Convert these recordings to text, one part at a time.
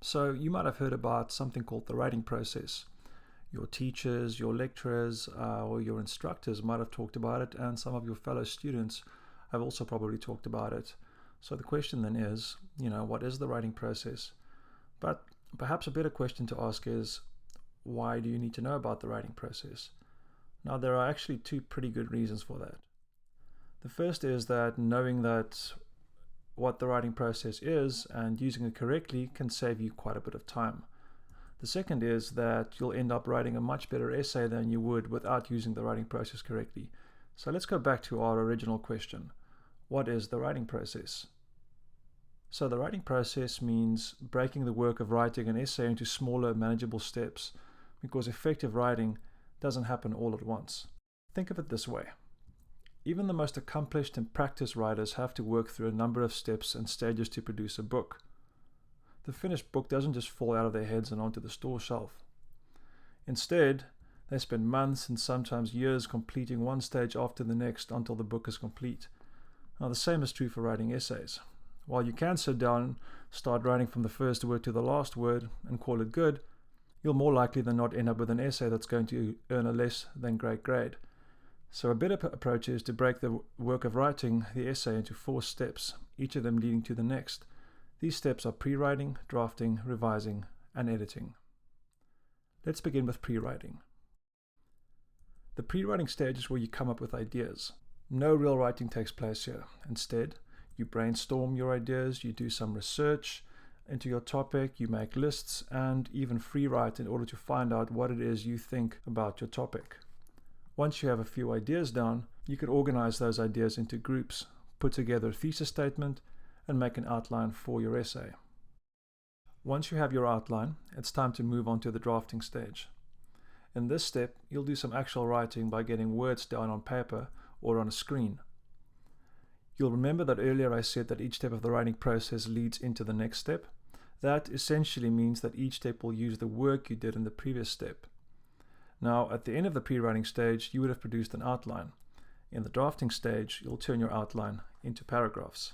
So you might have heard about something called the writing process. Your teachers, your lecturers, or your instructors might have talked about it, and some of your fellow students have also probably talked about it. So the question then is, what is the writing process? But perhaps a better question to ask is, why do you need to know about the writing process? Now, there are actually two pretty good reasons for that. The first is that knowing that what the writing process is and using it correctly can save you quite a bit of time. The second is that you'll end up writing a much better essay than you would without using the writing process correctly. So let's go back to our original question. What is the writing process? So the writing process means breaking the work of writing an essay into smaller, manageable steps, because effective writing doesn't happen all at once. Think of it this way. Even the most accomplished and practiced writers have to work through a number of steps and stages to produce a book. The finished book doesn't just fall out of their heads and onto the store shelf. Instead, they spend months and sometimes years completing one stage after the next until the book is complete. Now, the same is true for writing essays. While you can sit down, start writing from the first word to the last word and call it good, you'll more likely than not end up with an essay that's going to earn a less than great grade. So a better approach is to break the work of writing the essay into 4 steps, each of them leading to the next. These steps are pre-writing, drafting, revising, and editing. Let's begin with pre-writing. The pre-writing stage is where you come up with ideas. No real writing takes place here. Instead, you brainstorm your ideas, you do some research into your topic, you make lists, and even free write in order to find out what it is you think about your topic. Once you have a few ideas down, you can organize those ideas into groups, put together a thesis statement, and make an outline for your essay. Once you have your outline, it's time to move on to the drafting stage. In this step, you'll do some actual writing by getting words down on paper or on a screen. You'll remember that earlier I said that each step of the writing process leads into the next step. That essentially means that each step will use the work you did in the previous step. Now, at the end of the pre-writing stage, you would have produced an outline. In the drafting stage, you'll turn your outline into paragraphs.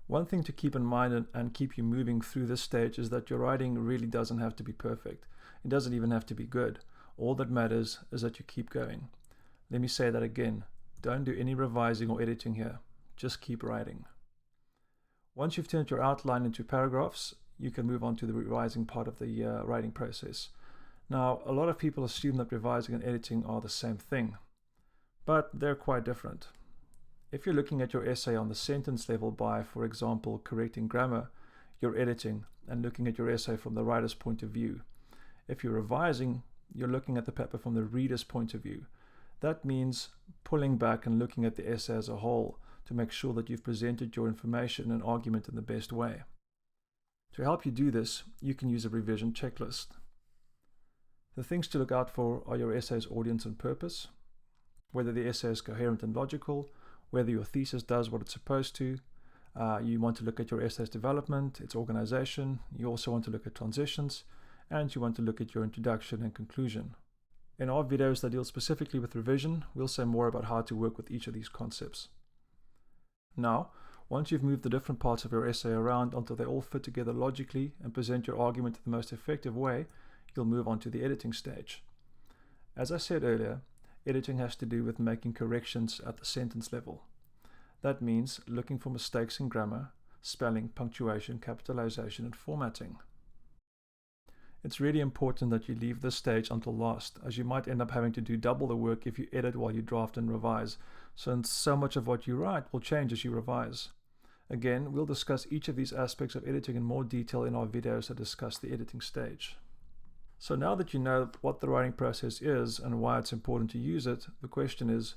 One thing to keep in mind and keep you moving through this stage is that your writing really doesn't have to be perfect. It doesn't even have to be good. All that matters is that you keep going. Let me say that again. Don't do any revising or editing here. Just keep writing. Once you've turned your outline into paragraphs, you can move on to the revising part of the writing process. Now, a lot of people assume that revising and editing are the same thing, but they're quite different. If you're looking at your essay on the sentence level by, for example, correcting grammar, you're editing and looking at your essay from the writer's point of view. If you're revising, you're looking at the paper from the reader's point of view. That means pulling back and looking at the essay as a whole to make sure that you've presented your information and argument in the best way. To help you do this, you can use a revision checklist. The things to look out for are your essay's audience and purpose, whether the essay is coherent and logical, whether your thesis does what it's supposed to. You want to look at your essay's development, its organization. You also want to look at transitions, and you want to look at your introduction and conclusion. In our videos that deal specifically with revision, we'll say more about how to work with each of these concepts. Now, once you've moved the different parts of your essay around until they all fit together logically and present your argument in the most effective way, you'll move on to the editing stage. As I said earlier, editing has to do with making corrections at the sentence level. That means looking for mistakes in grammar, spelling, punctuation, capitalization, and formatting. It's really important that you leave this stage until last, as you might end up having to do double the work if you edit while you draft and revise, since so much of what you write will change as you revise. Again, we'll discuss each of these aspects of editing in more detail in our videos that discuss the editing stage. So now that you know what the writing process is and why it's important to use it, the question is,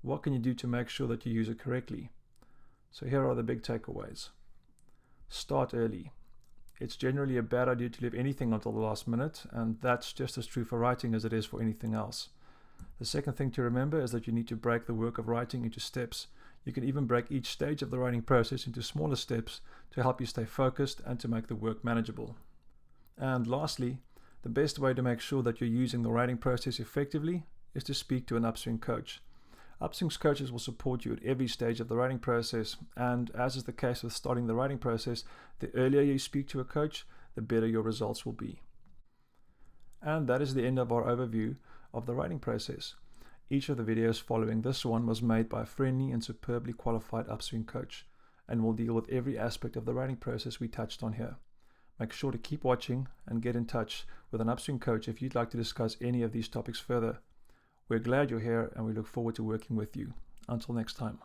what can you do to make sure that you use it correctly? So here are the big takeaways. Start early. It's generally a bad idea to leave anything until the last minute, and that's just as true for writing as it is for anything else. The second thing to remember is that you need to break the work of writing into steps. You can even break each stage of the writing process into smaller steps to help you stay focused and to make the work manageable. And lastly, the best way to make sure that you're using the writing process effectively is to speak to an upswing coach. Upswing coaches will support you at every stage of the writing process, and as is the case with starting the writing process, the earlier you speak to a coach, the better your results will be. And that is the end of our overview of the writing process. Each of the videos following this one was made by a friendly and superbly qualified upswing coach, and will deal with every aspect of the writing process we touched on here. Make sure to keep watching and get in touch with an upswing coach if you'd like to discuss any of these topics further. We're glad you're here and we look forward to working with you. Until next time.